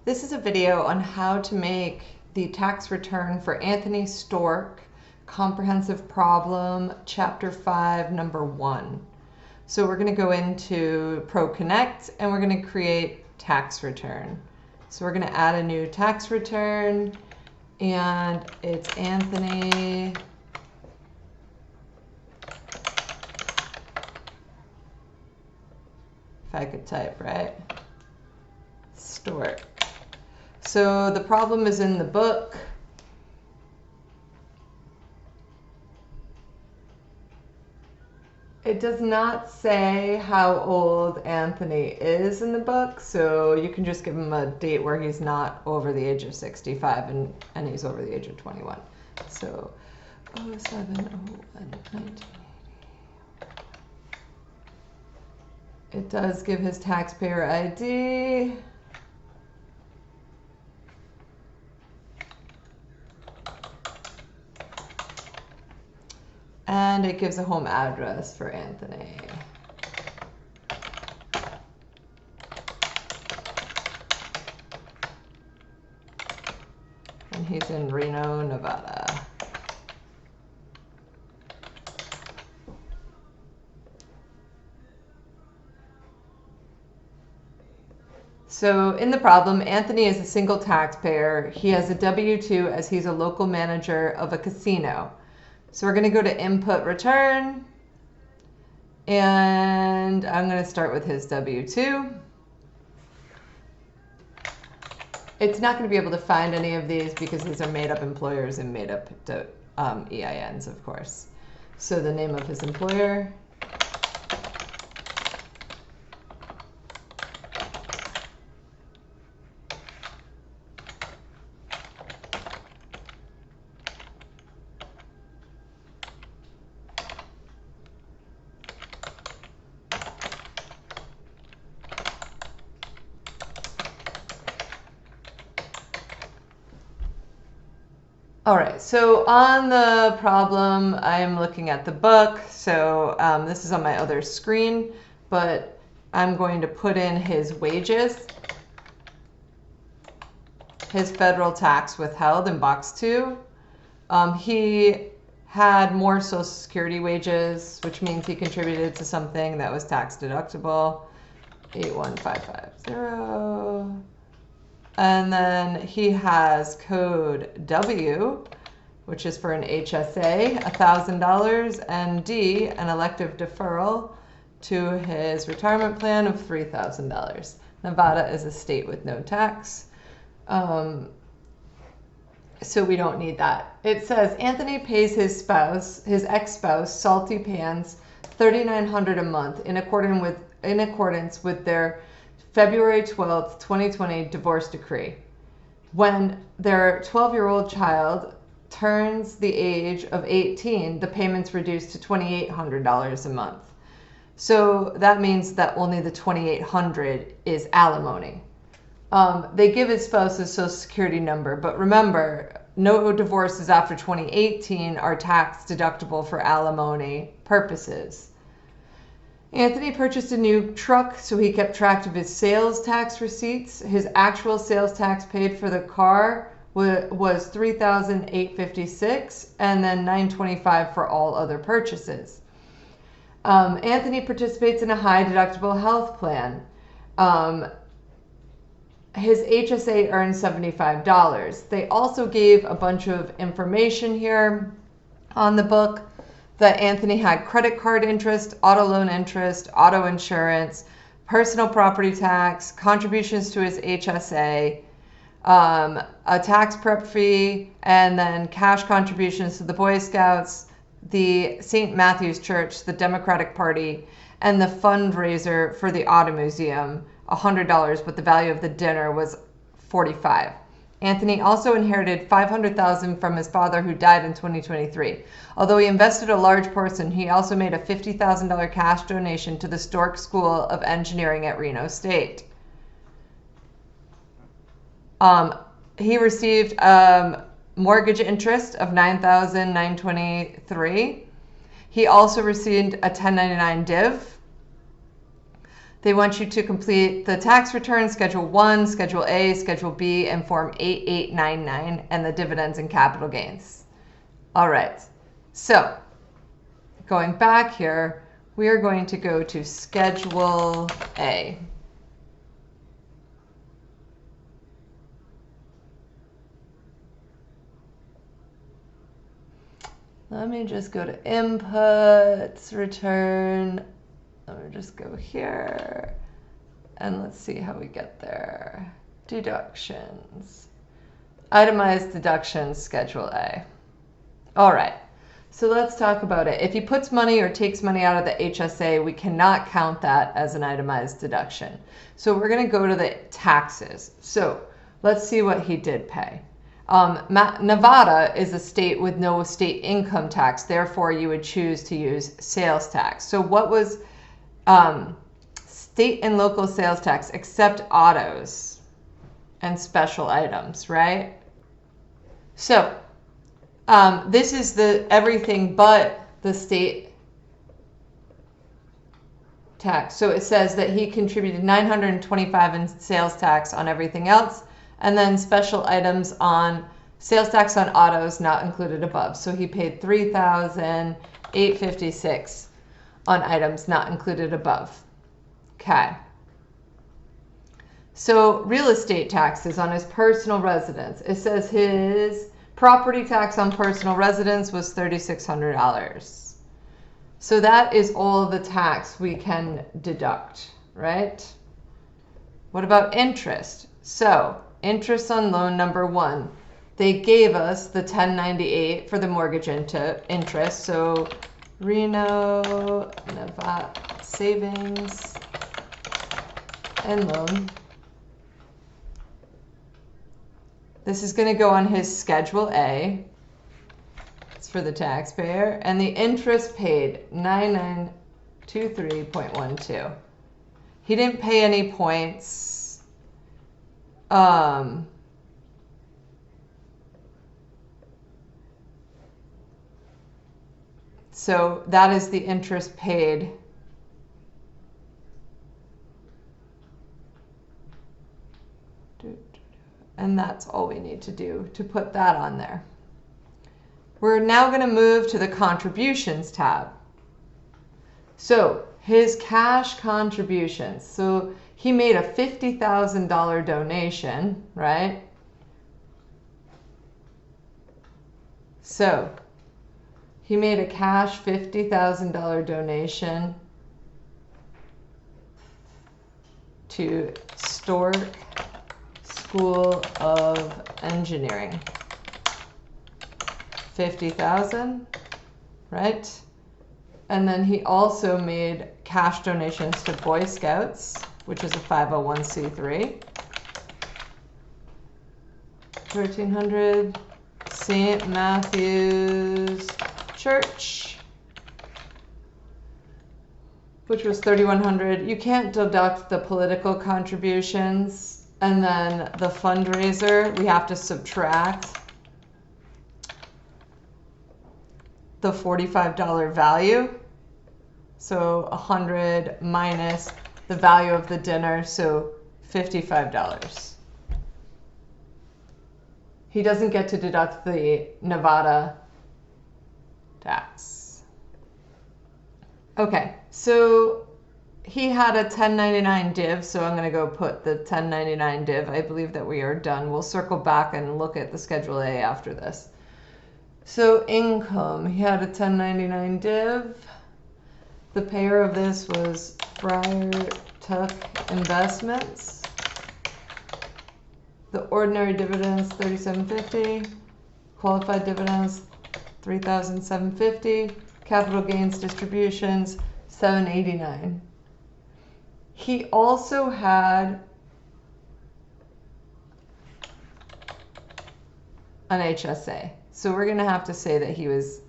This is a video on how to make the tax return for Anthony Stork, Comprehensive Problem, Chapter 5, Number 1. So we're going to go into ProConnect and we're going to create tax return. So we're going to add a new tax return, and it's Anthony if I could type, right? Stork. So the problem is in the book. It does not say how old Anthony is in the book, so you can just give him a date where he's not over the age of 65 and he's over the age of 21. So 07/01/1980. It does give his taxpayer ID. And it gives a home address for Anthony. And he's in Reno, Nevada. So in the problem, Anthony is a single taxpayer. He has a W-2 as he's a local manager of a casino. So we're going to go to input return, and I'm going to start with his W-2. It's not going to be able to find any of these because these are made up employers and made up EINs, of course. So the name of his employer. All right, so on the problem, I'm looking at the book. So this is on my other screen, but I'm going to put in his wages, his federal tax withheld in box 2. He had more Social Security wages, which means he contributed to something that was tax deductible, 81550. And then he has code W, which is for an HSA, $1,000, and D, an elective deferral to his retirement plan of $3,000. Nevada is a state with no tax, so we don't need that. It says Anthony pays his spouse, his ex-spouse, Salty Pans, $3,900 a month in accordance with their February 12th, 2020 divorce decree. When their 12-year-old child turns the age of 18, the payments reduce to $2,800 a month. So that means that only the $2,800 is alimony. They give his spouse a Social Security number, but remember, no divorces after 2018 are tax deductible for alimony purposes. Anthony purchased a new truck, so he kept track of his sales tax receipts. His actual sales tax paid for the car was $3,856, and then $925 for all other purchases. Anthony participates in a high deductible health plan. His HSA earns $75. They also gave a bunch of information here on the book that Anthony had credit card interest, auto loan interest, auto insurance, personal property tax, contributions to his HSA, a tax prep fee, and then cash contributions to the Boy Scouts, the St. Matthew's Church, the Democratic Party, and the fundraiser for the Auto Museum, $100, but the value of the dinner was $45. Anthony also inherited $500,000 from his father, who died in 2023. Although he invested a large portion, he also made a $50,000 cash donation to the Stork School of Engineering at Reno State. He received mortgage interest of $9,923. He also received a 1099 div. They want you to complete the tax return, Schedule 1, Schedule A, Schedule B, and Form 8899, and the dividends and capital gains. All right, so going back here, we are going to go to Schedule A. Let me just go to inputs, return. Let me just go here and let's see how we get there. Deductions. Itemized deductions, Schedule A. All right, so let's talk about it. If he puts money or takes money out of the HSA, we cannot count that as an itemized deduction. So we're going to go to the taxes. So let's see what he did pay. Nevada is a state with no state income tax. Therefore, you would choose to use sales tax. So what was state and local sales tax except autos and special items, right? So this is the everything but the state tax. So it says that he contributed $925 in sales tax on everything else, and then special items on sales tax on autos not included above. So he paid $3,856 on items not included above. Okay. So real estate taxes on his personal residence. It says his property tax on personal residence was $3,600. So that is all the tax we can deduct, right? What about interest? So interest on loan number 1. They gave us the 1098 for the mortgage interest. So Reno, Nevada savings and loan. This is going to go on his Schedule A. It's for the taxpayer. And the interest paid, 9923.12. He didn't pay any points. So that is the interest paid. And that's all we need to do to put that on there. We're now going to move to the contributions tab. So his cash contributions. So he made a $50,000 donation, right? So he made a cash $50,000 donation to Stork School of Engineering. 50,000, right? And then he also made cash donations to Boy Scouts, which is a 501c3. 1,300, St. Matthew's Church, which was 3,100. You can't deduct the political contributions. And then the fundraiser, we have to subtract the $45 value. So 100 minus the value of the dinner, so $55. He doesn't get to deduct the Nevada tax. Okay, so he had a 1099 div, so I'm going to go put the 1099 div. I believe that we are done. We'll circle back and look at the Schedule A after this. So income, he had a 1099 div. The payer of this was Friar Tuck Investments. The ordinary dividends, $3,750. Qualified dividends, $3,750. Capital gains distributions, $789. He also had an HSA. So we're going to have to say that he was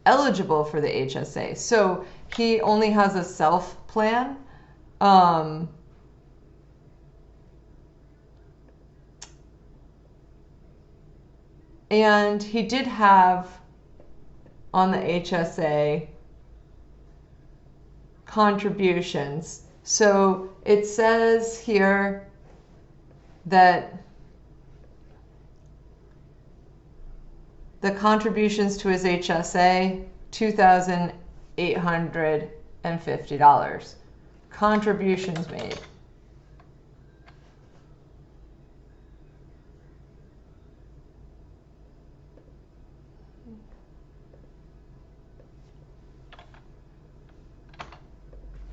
eligible for the HSA. So he only has a self plan. And he did have on the HSA contributions So it says here that the contributions to his HSA, $2,850. Contributions made.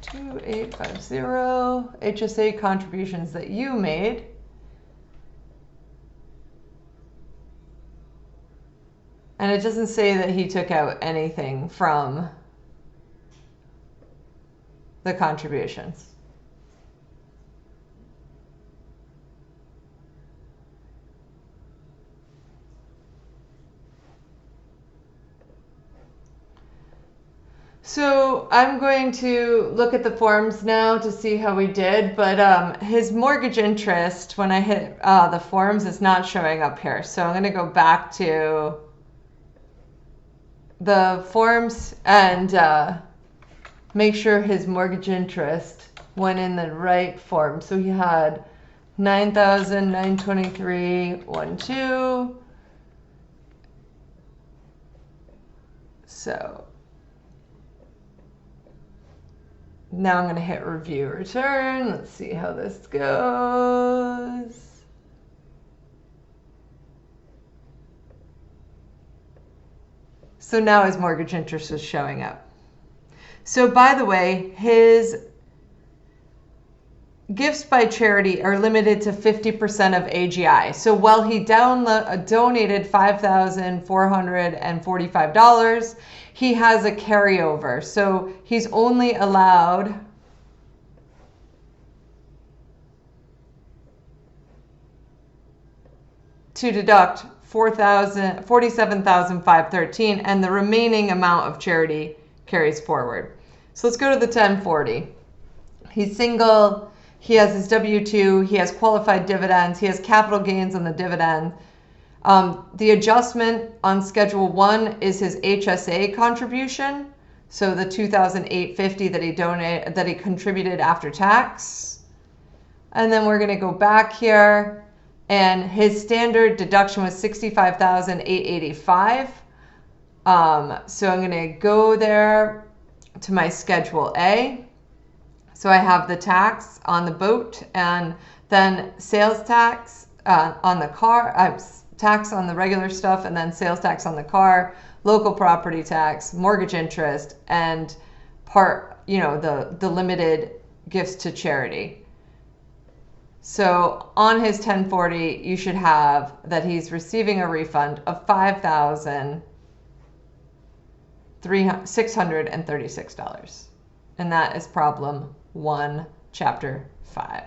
$2,850 HSA contributions that you made. And it doesn't say that he took out anything from the contributions. So I'm going to look at the forms now to see how we did, but his mortgage interest, when I hit the forms, is not showing up here. So I'm going to go back to the forms and make sure his mortgage interest went in the right form. So he had $9,923.12. So now I'm going to hit review return. Let's see how this goes. So now his mortgage interest is showing up. So by the way, his gifts by charity are limited to 50% of AGI. So while he donated $5,445, he has a carryover. So he's only allowed to deduct $47,513, and the remaining amount of charity carries forward. So let's go to the 1040. He's single. He has his W-2. He has qualified dividends. He has capital gains on the dividend. The adjustment on Schedule 1 is his HSA contribution. So the $2,850 that he contributed after tax. And then we're going to go back here, and his standard deduction was $65,885. So I'm going to go there to my Schedule A. So I have the tax on the boat, and then sales tax on the car, tax on the regular stuff, and then sales tax on the car, local property tax, mortgage interest, and the limited gifts to charity. So on his 1040, you should have that he's receiving a refund of $5,636. And that is problem 1, chapter 5.